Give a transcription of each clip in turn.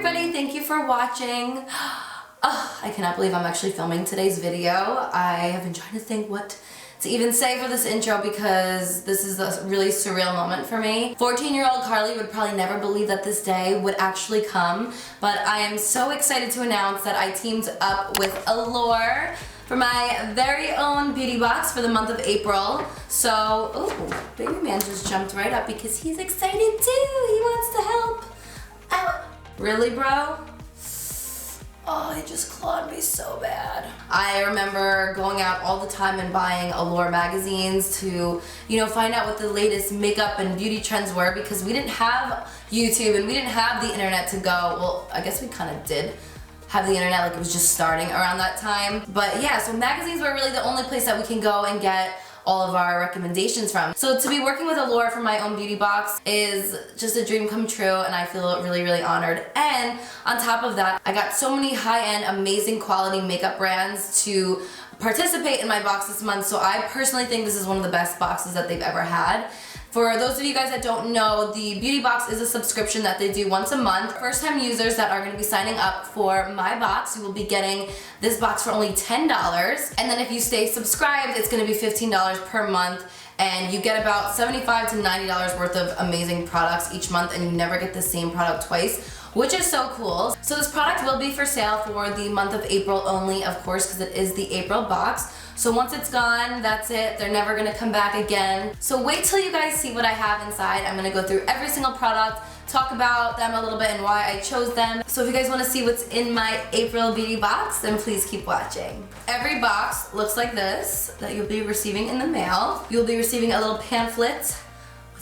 everybody, thank you for watching. Oh, I cannot believe I'm actually filming today's video. I have been trying to think what to even say for this intro because this is a really surreal moment for me. 14-year-old Carli would probably never believe that this day would actually come, but I am so excited to announce that I teamed up with Allure for my very own beauty box for the month of April. So, oh, baby man just jumped right up because he's excited too. He wants to help. Ow. Really, bro? Oh, he just clawed me so bad. I remember going out all the time and buying Allure magazines to, you know, find out what the latest makeup and beauty trends were because we didn't have YouTube and we didn't have the internet to go. Well, I guess we kind of did have the internet, like it was just starting around that time. But yeah, so magazines were really the only place that we can go and get all of our recommendations from. So to be working with Allure for my own beauty box is just a dream come true, and I feel really, really honored. And on top of that, I got so many high-end, amazing quality makeup brands to participate in my box this month, so I personally think this is one of the best boxes that they've ever had. For those of you guys that don't know, the beauty box is a subscription that they do once a month. First time users that are going to be signing up for my box, you will be getting this box for only $10. And then if you stay subscribed, it's going to be $15 per month. And you get about $75 to $90 worth of amazing products each month, and you never get the same product twice, which is so cool. So this product will be for sale for the month of April only, of course, because it is the April box. So once it's gone, that's it. They're never gonna come back again. So wait till you guys see what I have inside. I'm gonna go through every single product, talk about them a little bit and why I chose them. So if you guys wanna see what's in my April beauty box, then please keep watching. Every box looks like this that you'll be receiving in the mail. You'll be receiving a little pamphlet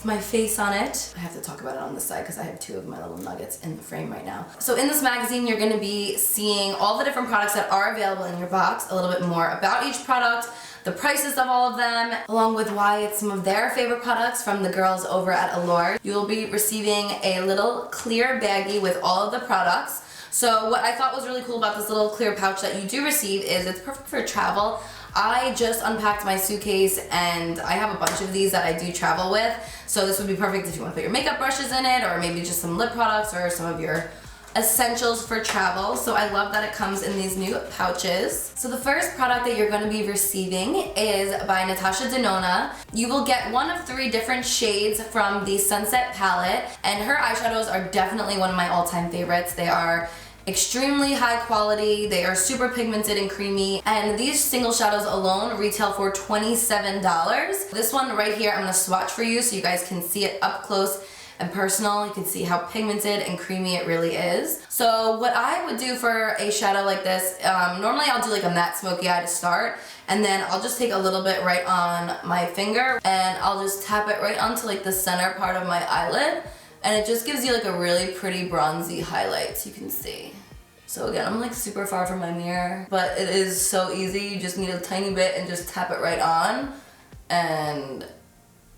my face on it. I have to talk about it on the side because I have two of my little nuggets in the frame right now. So in this magazine, you're going to be seeing all the different products that are available in your box, a little bit more about each product, the prices of all of them, along with why it's some of their favorite products from the girls over at Allure. You'll be receiving a little clear baggie with all of the products. So what I thought was really cool about this little clear pouch that you do receive is it's perfect for travel. I just unpacked my suitcase and I have a bunch of these that I do travel with. So this would be perfect if you want to put your makeup brushes in it, or maybe just some lip products or some of your essentials for travel. So I love that it comes in these new pouches. So the first product that you're going to be receiving is by Natasha Denona. You will get one of 3 different shades from the Sunset palette, and her eyeshadows are definitely one of my all-time favorites. They are extremely high quality, they are super pigmented and creamy, and these single shadows alone retail for $27. This one right here I'm going to swatch for you so you guys can see it up close and personal. You can see how pigmented and creamy it really is. So what I would do for a shadow like this, normally I'll do like a matte smoky eye to start, and then I'll just take a little bit right on my finger and I'll just tap it right onto like the center part of my eyelid. And it just gives you like a really pretty bronzy highlight, so you can see. So again, I'm like super far from my mirror, but it is so easy. You just need a tiny bit and just tap it right on. And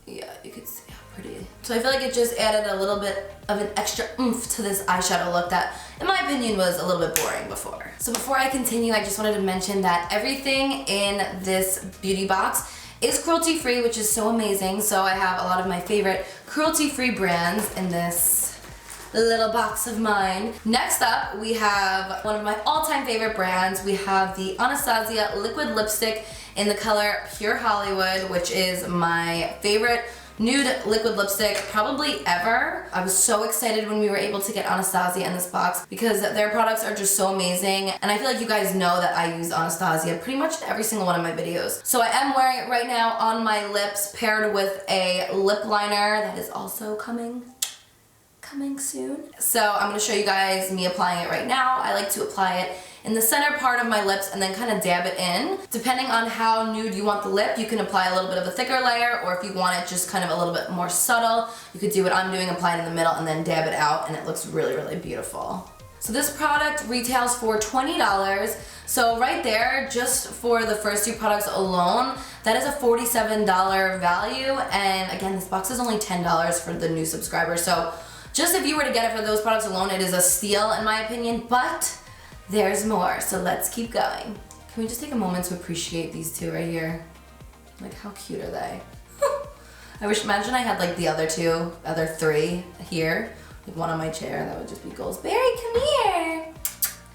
yeah, you can see how pretty. So I feel like it just added a little bit of an extra oomph to this eyeshadow look that, in my opinion, was a little bit boring before. So before I continue, I just wanted to mention that everything in this beauty box is cruelty-free, which is so amazing. So I have a lot of my favorite cruelty-free brands in this little box of mine. Next up, we have one of my all-time favorite brands. We have the Anastasia Liquid Lipstick in the color Pure Hollywood, which is my favorite nude liquid lipstick probably ever. I was so excited when we were able to get Anastasia in this box because their products are just so amazing, and I feel like you guys know that I use Anastasia pretty much in every single one of my videos. So I am wearing it right now on my lips, paired with a lip liner that is also coming soon. So I'm going to show you guys me applying it right now. I like to apply it in the center part of my lips and then kind of dab it in. Depending on how nude you want the lip, you can apply a little bit of a thicker layer, or if you want it just kind of a little bit more subtle, you could do what I'm doing, apply it in the middle and then dab it out, and it looks really, really beautiful. So this product retails for $20. So right there, just for the first 2 products alone, that is a $47 value. And again, this box is only $10 for the new subscribers. So just if you were to get it for those products alone, it is a steal in my opinion, but there's more, so let's keep going. Can we just take a moment to appreciate these 2 right here? Like, how cute are they? Imagine I had like the other 3 here. like one on my chair, that would just be goals. Barry, come here.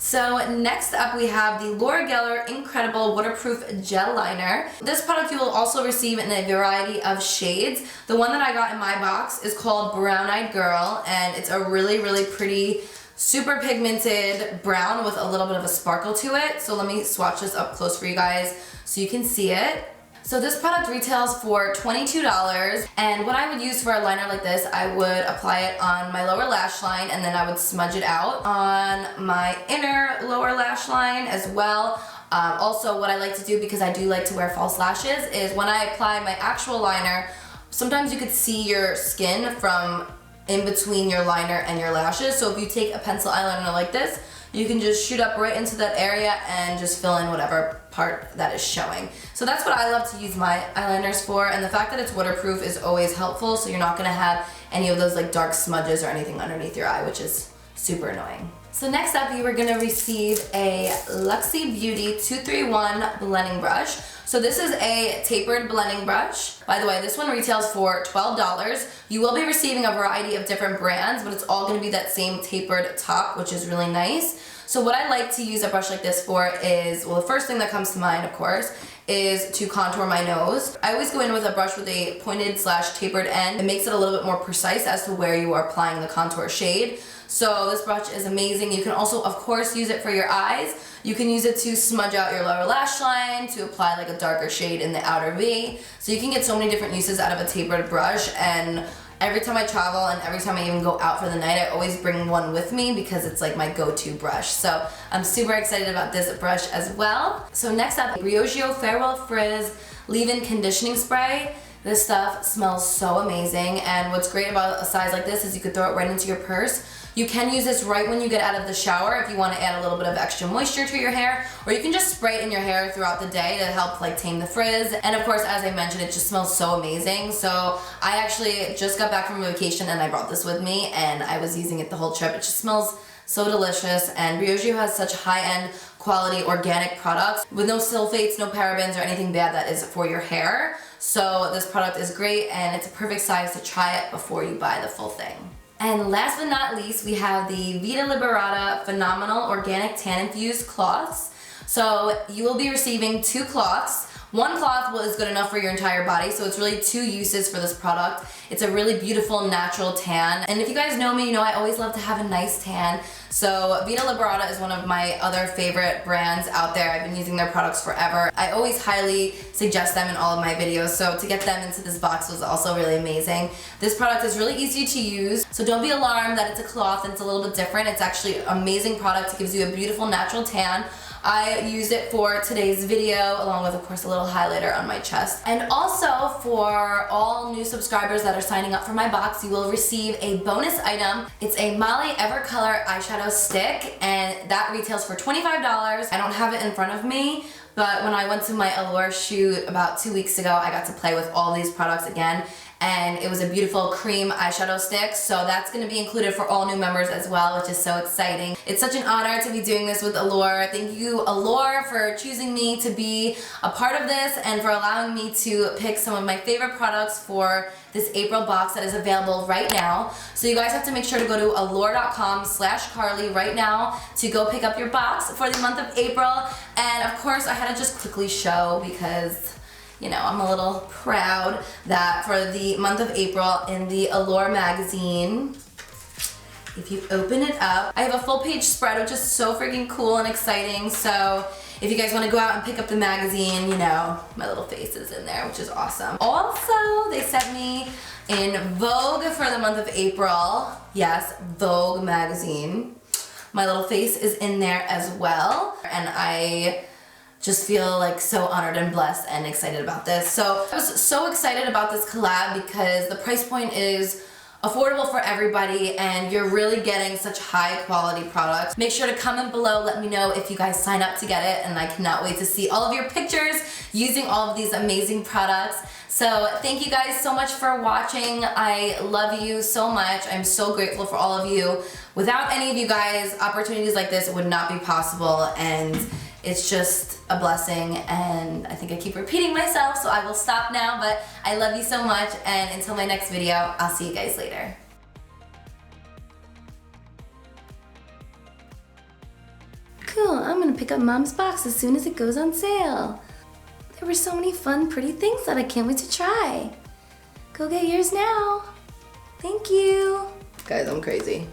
So next up we have the Geller INKcredible Waterproof Gel Liner. This product you will also receive in a variety of shades. The one that I got in my box is called Brown Eyed Girl, and it's a really, really pretty, super pigmented brown with a little bit of a sparkle to it. So let me swatch this up close for you guys so you can see it. So this product retails for $22, and what I would use for a liner like this, I would apply it on my lower lash line and then I would smudge it out on my inner lower lash line as well. Also what I like to do, because I do like to wear false lashes, is when I apply my actual liner, sometimes you could see your skin from in between your liner and your lashes. So if you take a pencil eyeliner like this, you can just shoot up right into that area and just fill in whatever part that is showing. So that's what I love to use my eyeliners for, and the fact that it's waterproof is always helpful, so you're not gonna have any of those like dark smudges or anything underneath your eye, which is super annoying. So next up, you are gonna receive a Lexie Beauty 231 blending brush. So this is a tapered blending brush. By the way, this one retails for $12. You will be receiving a variety of different brands, but it's all gonna be that same tapered top, which is really nice. So what I like to use a brush like this for is, well, the first thing that comes to mind, of course, is to contour my nose. I always go in with a brush with a pointed / tapered end. It makes it a little bit more precise as to where you are applying the contour shade. So this brush is amazing. You can also, of course, use it for your eyes. You can use it to smudge out your lower lash line, to apply like a darker shade in the outer V. So you can get so many different uses out of a tapered brush, and every time I travel and every time I even go out for the night, I always bring one with me because it's like my go-to brush. So I'm super excited about this brush as well. So next up, Briogeo Farewell Frizz Leave-In Conditioning Spray. This stuff smells so amazing, and what's great about a size like this is you could throw it right into your purse. You can use this right when you get out of the shower if you want to add a little bit of extra moisture to your hair, or you can just spray it in your hair throughout the day to help like tame the frizz. And of course, as I mentioned, it just smells so amazing. So I actually just got back from vacation and I brought this with me, and I was using it the whole trip. It just smells so delicious, and Briogeo has such high-end quality organic products with no sulfates, no parabens, or anything bad that is for your hair. So this product is great, and it's a perfect size to try it before you buy the full thing. And last but not least, we have the Vita Liberata Phenomenal Organic Tan Infused Cloths. So you will be receiving 2 cloths. One cloth is good enough for your entire body, so it's really 2 uses for this product. It's a really beautiful natural tan, and if you guys know me, you know I always love to have a nice tan. So Vita Liberata is one of my other favorite brands out there. I've been using their products forever. I always highly suggest them in all of my videos, so to get them into this box was also really amazing. This product is really easy to use, so don't be alarmed that it's a cloth and it's a little bit different. It's actually an amazing product. It gives you a beautiful natural tan. I used it for today's video, along with, of course, a little highlighter on my chest. And also, for all new subscribers that are signing up for my box, you will receive a bonus item. It's a Molly Evercolor eyeshadow stick, and that retails for $25. I don't have it in front of me, but when I went to my Allure shoot about 2 weeks ago, I got to play with all these products again, and it was a beautiful cream eyeshadow stick, so that's going to be included for all new members as well, which is so exciting. It's such an honor to be doing this with Allure. Thank you, Allure, for choosing me to be a part of this and for allowing me to pick some of my favorite products for this April box that is available right now. So you guys have to make sure to go to allure.com/Carli right now to go pick up your box for the month of April. And of course, I had to just quickly show, because you know, I'm a little proud that for the month of April in the Allure magazine, if you open it up, I have a full page spread, which is so freaking cool and exciting. So if you guys want to go out and pick up the magazine, you know, my little face is in there, which is awesome. Also, they sent me in Vogue for the month of April. Yes, Vogue magazine. My little face is in there as well, and I just feel like so honored and blessed and excited about this. So I was so excited about this collab because the price point is affordable for everybody, and you're really getting such high quality products. Make sure to comment below, let me know if you guys sign up to get it, and I cannot wait to see all of your pictures using all of these amazing products. So thank you guys so much for watching. I love you so much. I'm so grateful for all of you. Without any of you guys, opportunities like this would not be possible, and it's just a blessing, and I think I keep repeating myself, so I will stop now, but I love you so much, and until my next video, I'll see you guys later. pick up Mom's box as soon as it goes on sale. There were so many fun, pretty things that I can't wait to try. Go get yours now. Thank you. Guys, I'm crazy.